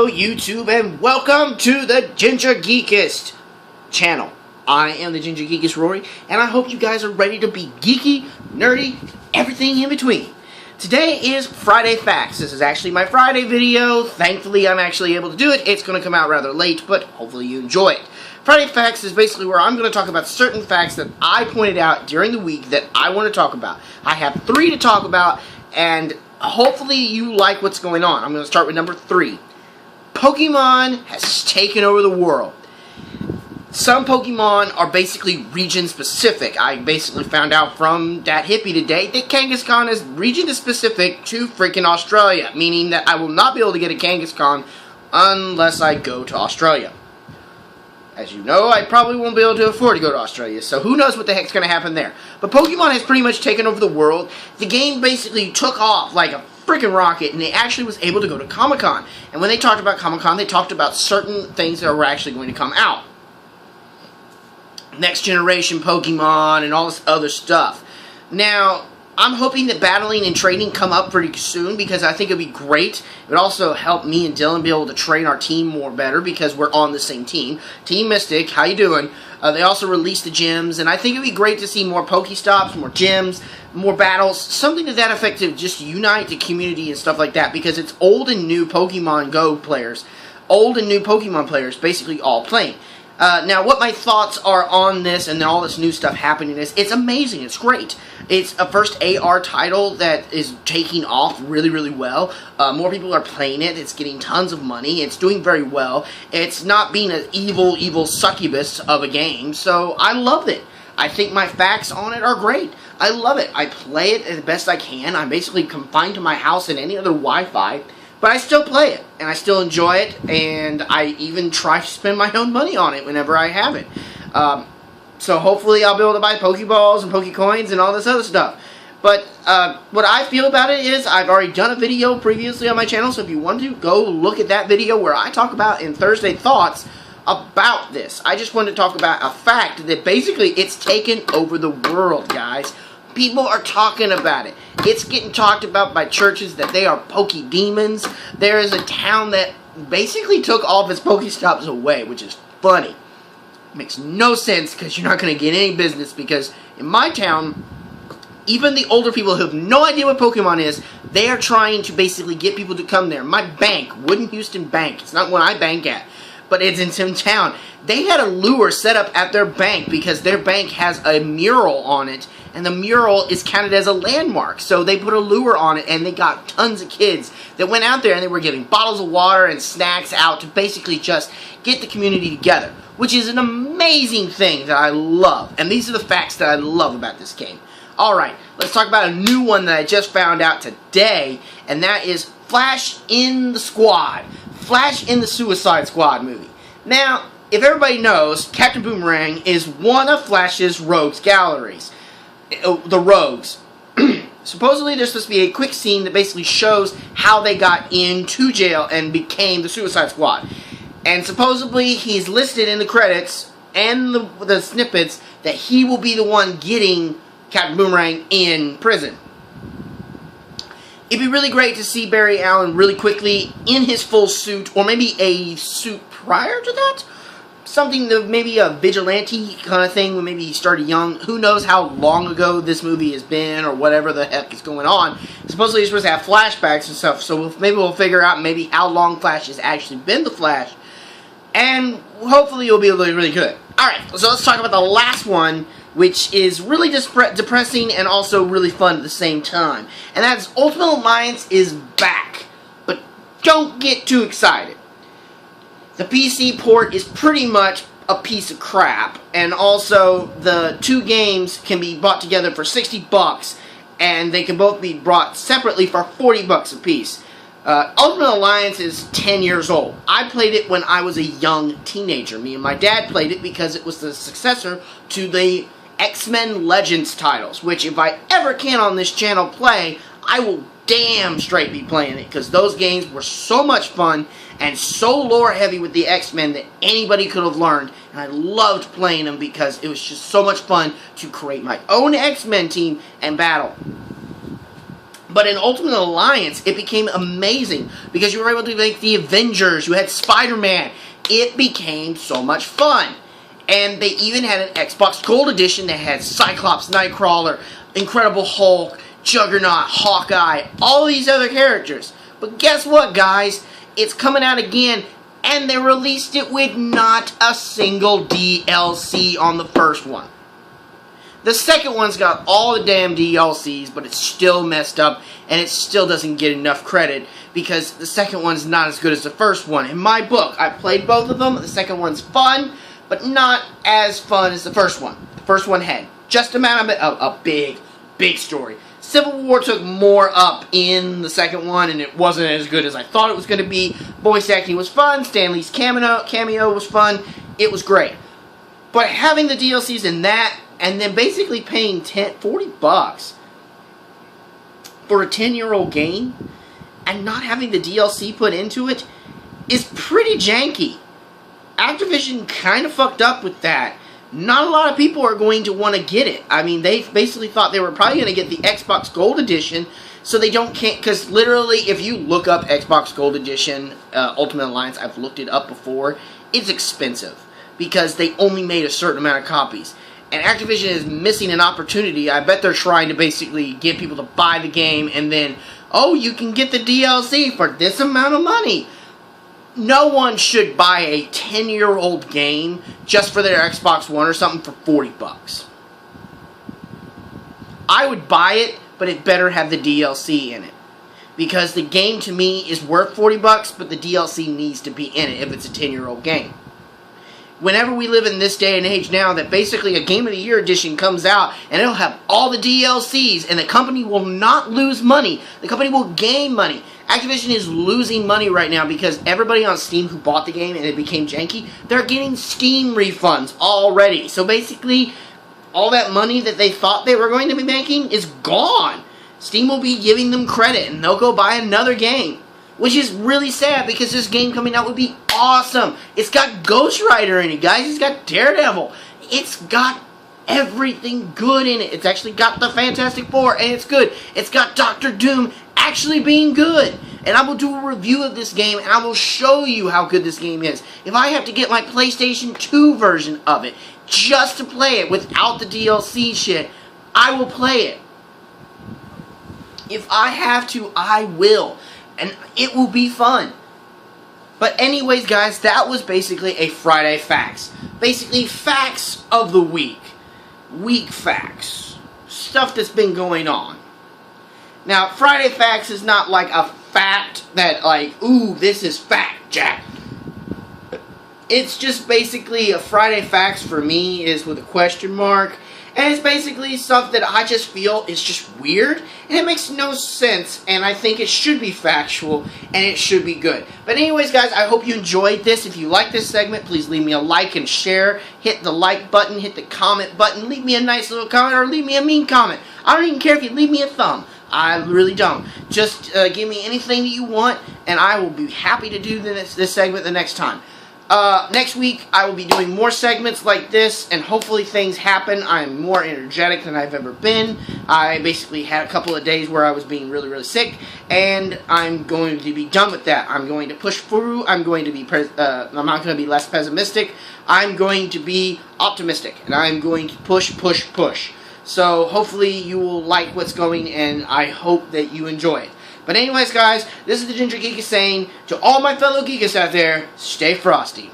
Hello YouTube and welcome to the Ginger Geekist channel. I am the Ginger Geekist Rory and I hope you guys are ready to be geeky, nerdy, everything in between. Today is Friday Facts. This is actually my Friday video. Thankfully I'm actually able to do it. It's going to come out rather late, but hopefully you enjoy it. Friday Facts is basically where I'm going to talk about certain facts that I pointed out during the week that I want to talk about. I have 3 to talk about and hopefully you like what's going on. I'm going to start with number 3. Pokemon has taken over the world. Some Pokemon are basically region specific. I basically found out from that hippie today that Kangaskhan is region specific to freaking Australia, meaning that I will not be able to get a Kangaskhan unless I go to Australia. As you know, I probably won't be able to afford to go to Australia, so who knows what the heck's going to happen there. But Pokemon has pretty much taken over the world. The game basically took off like a freaking rocket, and it actually was able to go to Comic-Con. And when they talked about Comic-Con, they talked about certain things that were actually going to come out. Next generation Pokemon and all this other stuff. Now, I'm hoping that battling and trading come up pretty soon because I think it would be great. It would also help me and Dylan be able to train our team more better because we're on the same team. Team Mystic, how you doing? They also released the gyms, and I think it would be great to see more Pokestops, more gyms, more battles, something to that effect to just unite the community and stuff like that because it's old and new Pokemon Go players. Old and new Pokemon players basically all playing. Now, what my thoughts are on this and all this new stuff happening is, it's amazing, it's great. It's a first AR title that is taking off really, really well. More people are playing it, it's getting tons of money, it's doing very well. It's not being an evil, evil succubus of a game, so I love it. I think my facts on it are great. I love it. I play it as best I can. I'm basically confined to my house and any other Wi-Fi. But I still play it, and I still enjoy it, and I even try to spend my own money on it whenever I have it. So hopefully I'll be able to buy Pokeballs and Pokecoins and all this other stuff. But what I feel about it is I've already done a video previously on my channel, so if you want to, go look at that video where I talk about in Thursday Thoughts about this. I just wanted to talk about a fact that basically it's taken over the world, guys. People are talking about it. It's getting talked about by churches that they are Poke Demons. There is a town that basically took all of its Pokestops away, which is funny. Makes no sense because you're not going to get any business because in my town, even the older people who have no idea what Pokemon is, they are trying to basically get people to come there. My bank, Wooden Houston Bank, it's not one I bank at, but it's in some town. They had a lure set up at their bank because their bank has a mural on it, and the mural is counted as a landmark. So they put a lure on it, and they got tons of kids that went out there, and they were giving bottles of water and snacks out to basically just get the community together, which is an amazing thing that I love. And these are the facts that I love about this game. Alright, let's talk about a new one that I just found out today, and that is Flash in the Squad. Flash in the Suicide Squad movie. Now, if everybody knows, Captain Boomerang is one of Flash's rogues galleries. The Rogues. Supposedly there's supposed to be a quick scene that basically shows how they got into jail and became the Suicide Squad. And supposedly he's listed in the credits and the snippets that he will be the one getting Captain Boomerang in prison. It'd be really great to see Barry Allen really quickly in his full suit, or maybe a suit prior to that. Something that maybe a vigilante kind of thing when maybe he started young. Who knows how long ago this movie has been or whatever the heck is going on. Supposedly he's supposed to have flashbacks and stuff, so maybe we'll figure out maybe how long Flash has actually been the Flash. And hopefully it'll be really, really good. Alright, so let's talk about the last one, which is really depressing and also really fun at the same time. And that's Ultimate Alliance is back. But don't get too excited. The PC port is pretty much a piece of crap, and also the 2 games can be bought together for $60, and they can both be bought separately for $40 a piece. Ultimate Alliance is 10 years old. I played it when I was a young teenager. Me and my dad played it because it was the successor to the X-Men Legends titles, which if I ever can on this channel play, I will damn straight be playing it, because those games were so much fun and so lore heavy with the X-Men that anybody could have learned, and I loved playing them because it was just so much fun to create my own X-Men team and battle. But in Ultimate Alliance, it became amazing because you were able to make the Avengers, you had Spider-Man. It became so much fun. And they even had an Xbox Gold Edition that had Cyclops, Nightcrawler, Incredible Hulk, Juggernaut, Hawkeye, all these other characters. But guess what, guys? It's coming out again, and they released it with not a single DLC on the first one. The second one's got all the damn DLCs, but it's still messed up, and it still doesn't get enough credit because the second one's not as good as the first one. In my book, I played both of them. The second one's fun, but not as fun as the first one. The first one had just amount of a big story. Civil War took more up in the second one, and it wasn't as good as I thought it was going to be. Voice acting was fun. Stan Lee's cameo was fun. It was great. But having the DLCs in that, and then basically paying $40 for a 10-year-old game, and not having the DLC put into it, is pretty janky. Activision kind of fucked up with that. Not a lot of people are going to want to get it. I mean, they basically thought they were probably going to get the Xbox Gold Edition, so they can't, because literally, if you look up Xbox Gold Edition, Ultimate Alliance, I've looked it up before, it's expensive, because they only made a certain amount of copies. And Activision is missing an opportunity. I bet they're trying to basically get people to buy the game, and then, oh, you can get the DLC for this amount of money. No one should buy a 10-year-old game just for their Xbox One or something for $40. I would buy it, but it better have the DLC in it. Because the game, to me, is worth $40, but the DLC needs to be in it if it's a 10-year-old game. Whenever we live in this day and age now that basically a Game of the Year edition comes out and it'll have all the DLCs and the company will not lose money. The company will gain money. Activision is losing money right now because everybody on Steam who bought the game and it became janky, they're getting Steam refunds already. So basically, all that money that they thought they were going to be making is gone. Steam will be giving them credit and they'll go buy another game. Which is really sad because this game coming out would be awesome. It's got Ghost Rider in it, guys. It's got Daredevil. It's got everything good in it. It's actually got the Fantastic Four, and it's good. It's got Doctor Doom actually being good. And I will do a review of this game, and I will show you how good this game is. If I have to get my PlayStation 2 version of it just to play it without the DLC shit, I will play it. If I have to, I will. And it will be fun. But anyways, guys, that was basically a Friday Facts. Basically, facts of the week. Week facts. Stuff that's been going on. Now, Friday Facts is not like a fact that, like, ooh, this is fact, Jack. It's just basically a Friday Facts for me is with a question mark. And it's basically stuff that I just feel is just weird, and it makes no sense, and I think it should be factual, and it should be good. But anyways, guys, I hope you enjoyed this. If you like this segment, please leave me a like and share. Hit the like button, hit the comment button, leave me a nice little comment, or leave me a mean comment. I don't even care if you leave me a thumb. I really don't. Just give me anything that you want, and I will be happy to do this segment the next time. Next week, I will be doing more segments like this, and hopefully things happen. I'm more energetic than I've ever been. I basically had a couple of days where I was being really, really sick, and I'm going to be done with that. I'm going to push through. I'm going to be, I'm not going to be less pessimistic. I'm going to be optimistic, and I'm going to push, push, push. So hopefully you will like what's going, and I hope that you enjoy it. But anyways, guys, this is the Ginger Geekus saying, to all my fellow geekus out there, stay frosty.